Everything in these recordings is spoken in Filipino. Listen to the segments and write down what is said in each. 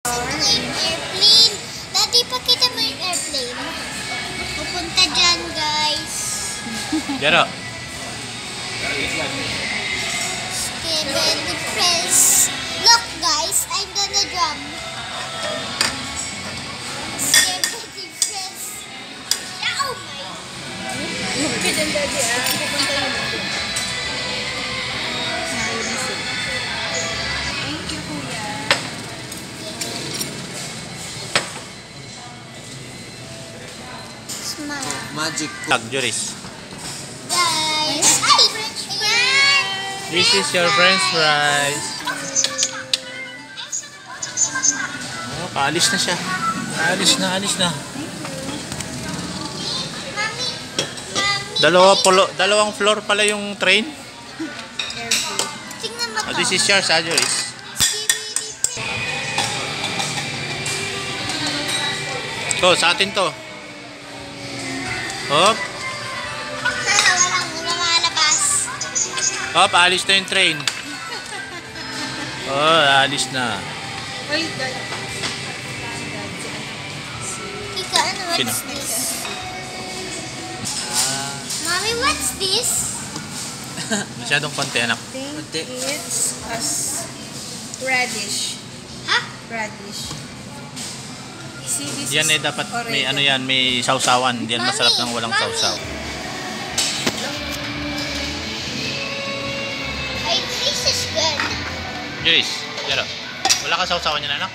Airplane. Daddy, pakita mo yung airplane. Pupunta dyan, guys. Jaro. Steven, press. Look, guys, I'm gonna drum. Steven, press. Oh my. Okay dyan, Daddy, pupunta yun. Thank you, Kuya. Smile. Magic. Luxuries. Guys. Ay, French fries. This is your French fries. Oh, paalis na siya. Alis na. Mami. Dalawang floor pala yung train. Tingnan mo Oh, to. this is yours, Joris. So, sa atin to. Hop. Walang lumalabas. Hop, alis na yung train. Oh, alis na. Uy, Daddy. Kika, ano, Sino? what's this? Mommy, what's this? Masyadong konti, anak. I think it's radish. Ha? Radish. See, this Yan is dapat may oregano. ano yan, may sausawan. Yan masarap ng walang Mami. sausaw. This is good. Joris, Jaro. Wala ka sausawan yan, anak?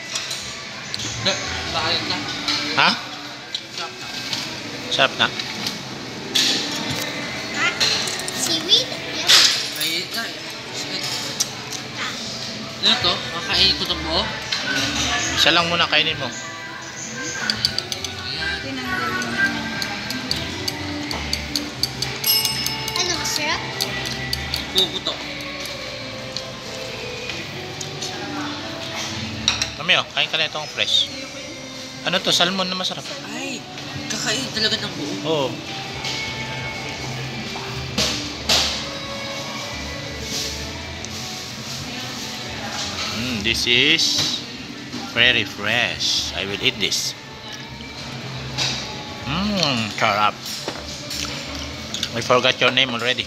Bakit na? Ha? Sarap na. Ha? Seaweed? Yes. Ay, ano to? Kakainin ko ito buo? Isa lang muna kainin mo. Tinanggal mo na. Ano, masarap? Puputo. Mami, oh, kain ka na itong fresh. Ano to? Salmon na masarap. Ay, kakainin talaga ng buo. Oo. This is very fresh. I will eat this. Sarap. I forgot your name already.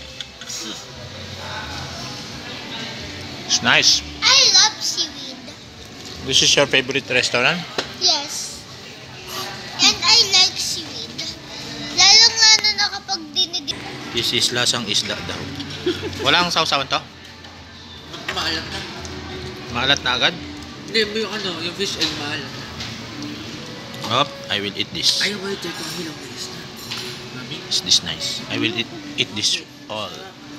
It's nice. I love seaweed. This is your favorite restaurant? Yes. And I like seaweed. Lalong-lalo na kapag dinidip. This is lasang isda daw. Walang sausawan to? Maalat na. Maalat na agad? Hindi mo yung ano, yung fish egg maalat. Hop, I will eat this. Ayaw mo ito itong hilang na isda. Mami? Is this nice? I will eat this all.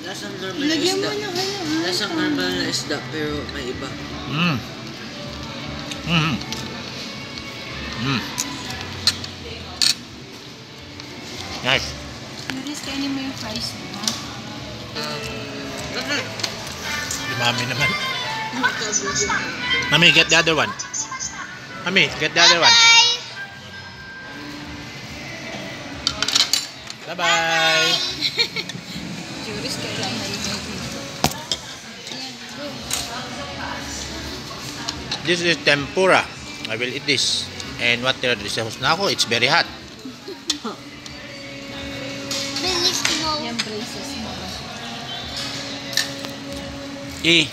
Lasang normal na Lagyan mo isda. na kayo. Lasang normal na isda pero may iba. Nice. Notice, kainin mo yung fries mo, ha? Si Mami naman. Mami, get the other one. Mami, get the other one. Bye-bye. Bye-bye. Juris, kailangan na yung dito. Ayan, go. This is tempura. I will eat this. And what there is na ako, it's very hot. Bilis mo. Yung braces mo. Eh,